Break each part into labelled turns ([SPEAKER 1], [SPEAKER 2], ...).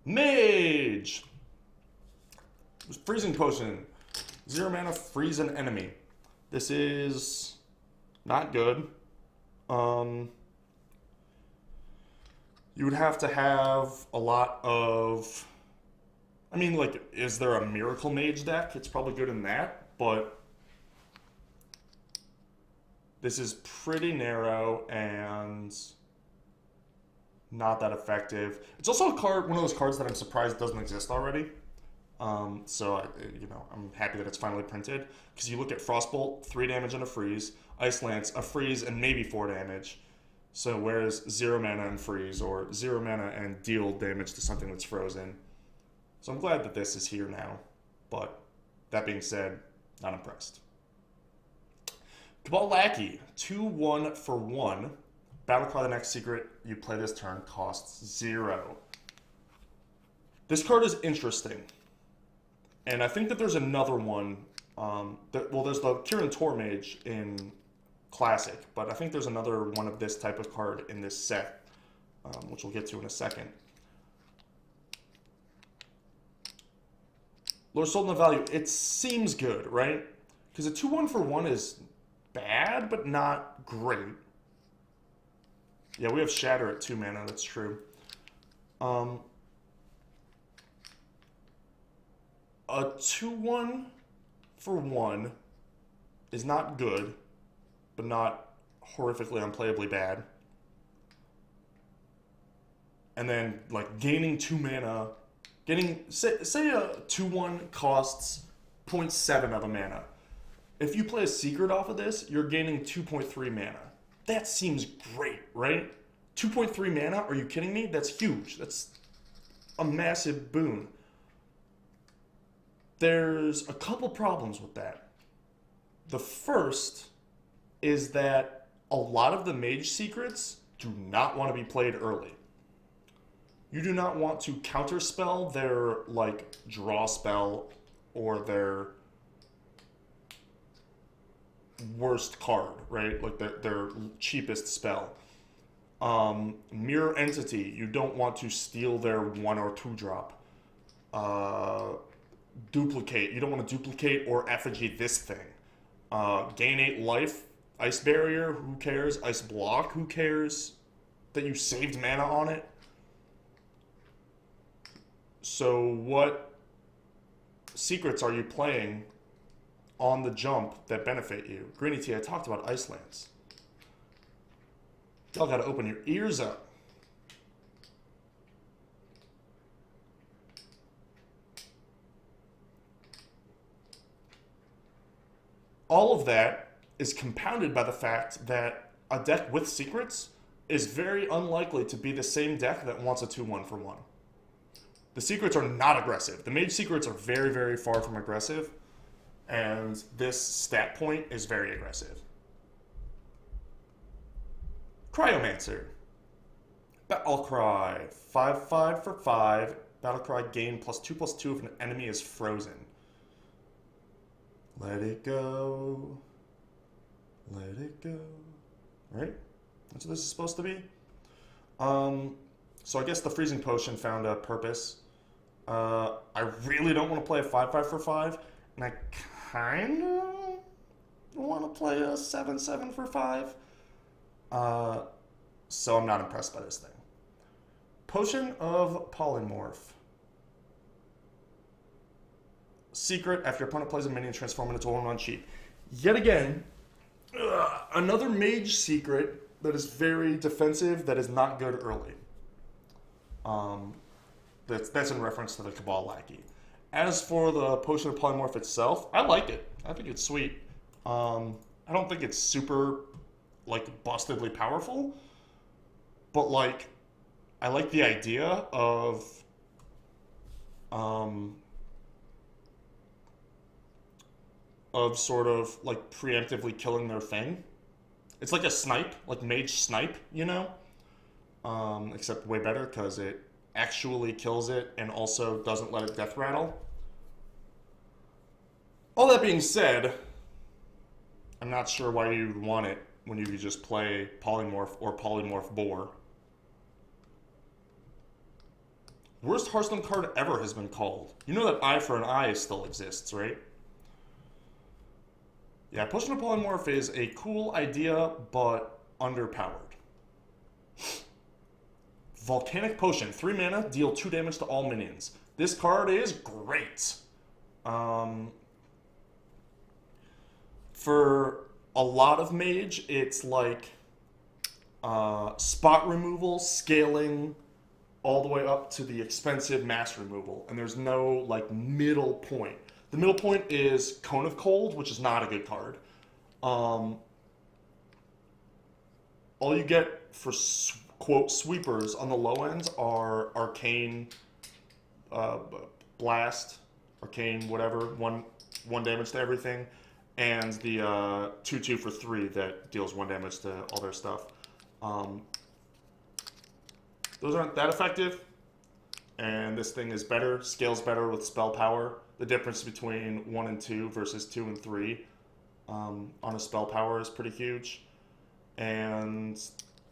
[SPEAKER 1] Mage! Freezing Potion. 0 mana, freeze an enemy. This is not good. You would have to have a lot of... I mean, like, is there a Miracle Mage deck? It's probably good in that, but... This is pretty narrow and not that effective. It's also a card, one of those cards that I'm surprised doesn't exist already. I'm happy that it's finally printed. Because you look at Frostbolt, 3 damage and a freeze. Ice Lance, a freeze and maybe 4 damage. So whereas 0 mana and freeze, or 0 mana and deal damage to something that's frozen. So I'm glad that this is here now. But that being said, not impressed. Cabal Lackey, 2-1 for 1. Battlecry the next secret you play this turn costs 0. This card is interesting. And I think that there's another one. There's the Kirin Tor Mage in Classic, but I think there's another one of this type of card in this set, which we'll get to in a second. Lord Sultan of Value, it seems good, right? Because a 2-1 for 1 is bad, but not great. Yeah, we have Shatter at 2 mana, that's true. A 2-1 for 1 is not good, but not horrifically unplayably bad. And then, like, gaining 2 mana, say a 2-1 costs 0.7 of a mana. If you play a secret off of this, you're gaining 2.3 mana. That seems great, right? 2.3 mana? Are you kidding me? That's huge. That's a massive boon. There's a couple problems with that. The first is that a lot of the Mage secrets do not want to be played early. You do not want to counterspell their, like, draw spell or their worst card, right? Like their cheapest spell. Mirror Entity, you don't want to steal their 1 or 2 drop. Duplicate, you don't want to duplicate or effigy this thing. Gain 8 life, Ice Barrier, who cares? Ice Block, who cares? That you saved mana on it. So what secrets are you playing on the jump that benefit you? Greeny Tea, I talked about Ice Lance. Y'all gotta open your ears up. All of that is compounded by the fact that a deck with secrets is very unlikely to be the same deck that wants a 2-1 for 1. The secrets are not aggressive. The Mage secrets are very, very far from aggressive, and this stat point is very aggressive. Cryomancer. Battlecry. 5-5 for 5. Battlecry gain +2/+2 if an enemy is frozen. Let it go. Let it go. Right? That's what this is supposed to be. So I guess the Freezing Potion found a purpose. I really don't want to play a 5-5 for 5, and I kind of want to play a 7-7 for 5. So I'm not impressed by this thing. Potion of Polymorph. Secret, after your opponent plays a minion, transform it into a 1/1 cheap. Yet again, another Mage secret that is very defensive, that is not good early. That's in reference to the Cabal Lackey. As for the Potion of Polymorph itself, I like it. I think it's sweet. I don't think it's super, like, bustedly powerful, but, like, I like the idea of sort of, like, preemptively killing their thing. It's like a snipe, like Mage Snipe, you know? Except way better, because it actually kills it and also doesn't let it death rattle. All that being said, I'm not sure why you'd want it when you could just play Polymorph or Polymorph Boar. Worst Hearthstone card ever has been called. You know that Eye for an Eye still exists, right? Yeah, Potion of Polymorph is a cool idea, but underpowered. Volcanic Potion, 3 mana, deal 2 damage to all minions. This card is great. For a lot of Mage, it's like spot removal, scaling, all the way up to the expensive mass removal, and there's no like middle point. The middle point is Cone of Cold, which is not a good card. All you get for quote sweepers on the low ends are Arcane Blast, Arcane whatever, one damage to everything, and the 2/2 for 3 that deals 1 damage to all their stuff. Those aren't that effective, and this thing is better, scales better with spell power. The difference between 1 and 2 versus 2 and 3 on a spell power is pretty huge. And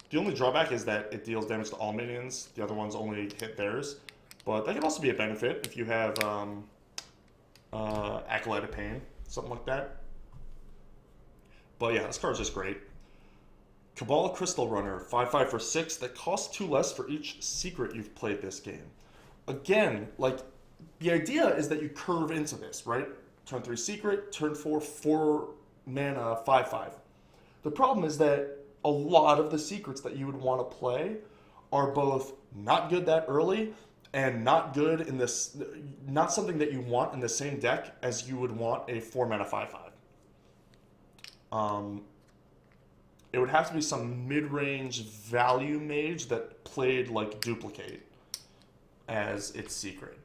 [SPEAKER 1] the only drawback is that it deals damage to all minions. The other ones only hit theirs. But that can also be a benefit if you have Acolyte of Pain, something like that. But yeah, this card's just great. Cabal Crystal Runner, 5/5 for 6, that costs 2 less for each secret you've played this game. Again, like, the idea is that you curve into this, right? Turn 3 secret, turn 4, 4 mana, 5/5. The problem is that a lot of the secrets that you would want to play are both not good that early and not good in this, not something that you want in the same deck as you would want a 4 mana 5/5. It would have to be some mid-range value mage that played like Duplicate as its secret.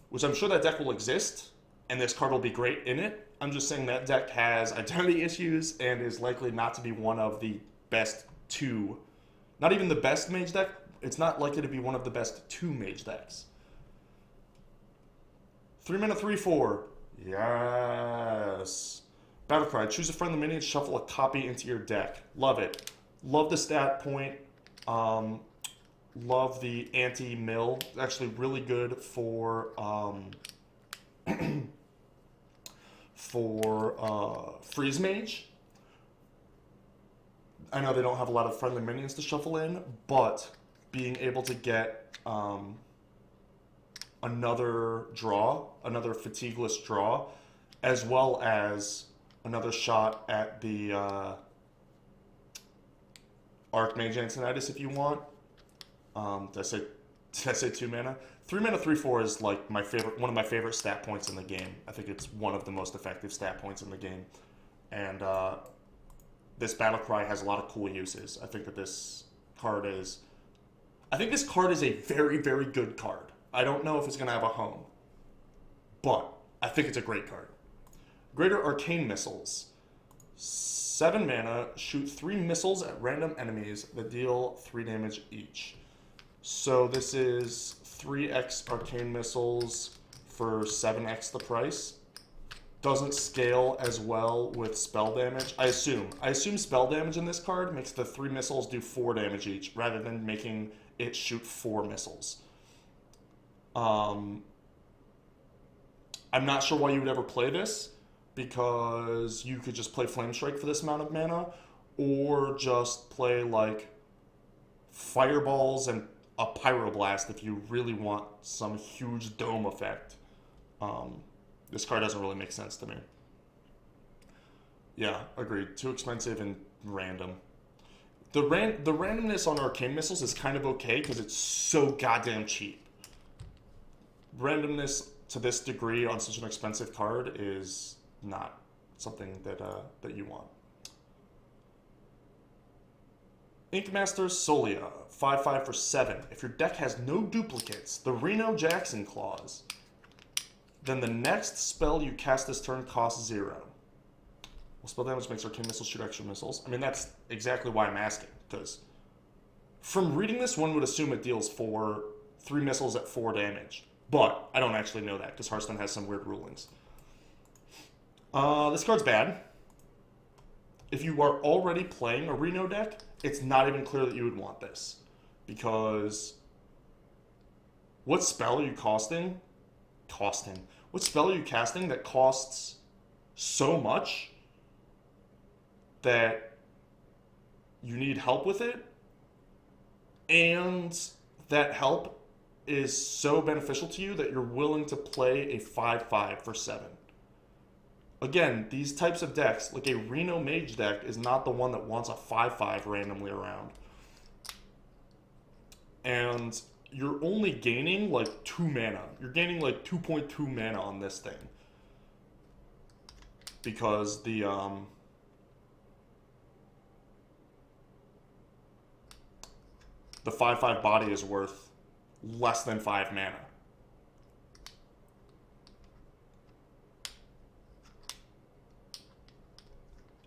[SPEAKER 1] Which I'm sure that deck will exist, and this card will be great in it. I'm just saying that deck has identity issues and is likely not to be one of the best 2. Not even the best mage deck. It's not likely to be one of the best 2 mage decks. 3 mana 3/4. Yes. Battlecry, choose a friendly minion, shuffle a copy into your deck. Love it. Love the stat point. Love the anti-mill. It's actually really good for Freeze Mage. I know they don't have a lot of friendly minions to shuffle in, but being able to get another draw, another fatigueless draw, as well as another shot at the Archmage Antonitis if you want. Did I say 2 mana? 3 mana 3/4 is like my favorite, one of my favorite stat points in the game. I think it's one of the most effective stat points in the game. And this Battlecry has a lot of cool uses. I think that this card is a very, very good card. I don't know if it's going to have a home, but I think it's a great card. Greater Arcane Missiles. 7 mana, shoot 3 missiles at random enemies that deal 3 damage each. So this is 3x Arcane Missiles for 7x the price. Doesn't scale as well with spell damage. I assume spell damage in this card makes the 3 missiles do 4 damage each, rather than making it shoot 4 missiles. I'm not sure why you would ever play this, because you could just play Flame Strike for this amount of mana, or just play like Fireballs and a Pyroblast if you really want some huge dome effect. This card doesn't really make sense to me. Yeah, agreed. Too expensive and random. The randomness on Arcane Missiles is kind of okay because it's so goddamn cheap. Randomness to this degree on such an expensive card is not something that you want. Inkmaster Solia, 5/5 for 7. If your deck has no duplicates, the Reno Jackson clause, then the next spell you cast this turn costs 0. Well, spell damage makes Arcane Missiles shoot extra missiles. I mean, that's exactly why I'm asking, because from reading this, one would assume it deals 3 missiles at 4 damage. But I don't actually know that, because Hearthstone has some weird rulings. This card's bad. If you are already playing a Reno deck, it's not even clear that you would want this, because What spell are you casting? What spell are you casting that costs so much that you need help with it? And that help is so beneficial to you that you're willing to play a 5/5 for 7. Again, these types of decks, like a Reno Mage deck, is not the one that wants a 5/5 randomly around. And you're only gaining like 2 mana. You're gaining like 2.2 mana on this thing. Because the 5/5 body is worth less than 5 mana.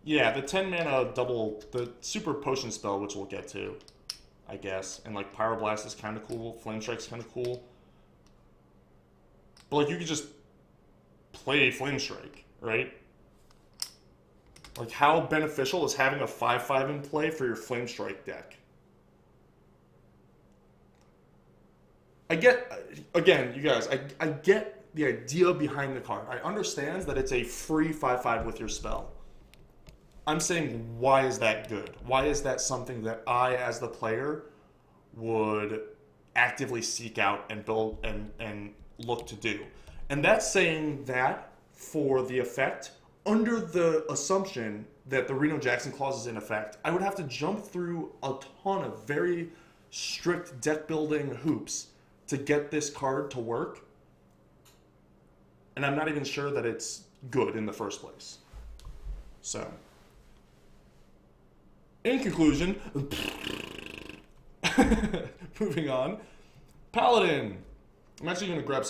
[SPEAKER 1] Yeah, the 10 mana double, the super potion spell, which we'll get to, I guess. And like Pyroblast is kind of cool, Flame Strike's kind of cool. But like you could just play Flame Strike, right? Like how beneficial is having a 5/5 in play for your Flame Strike deck? I get, again, you guys, I get the idea behind the card. I understand that it's a free 5/5 with your spell. I'm saying, why is that good? Why is that something that I, as the player, would actively seek out and build and look to do? And that's saying that for the effect, under the assumption that the Reno Jackson clause is in effect, I would have to jump through a ton of very strict deck building hoops to get this card to work. And I'm not even sure that it's good in the first place. So, in conclusion, moving on, Paladin. I'm actually going to grab some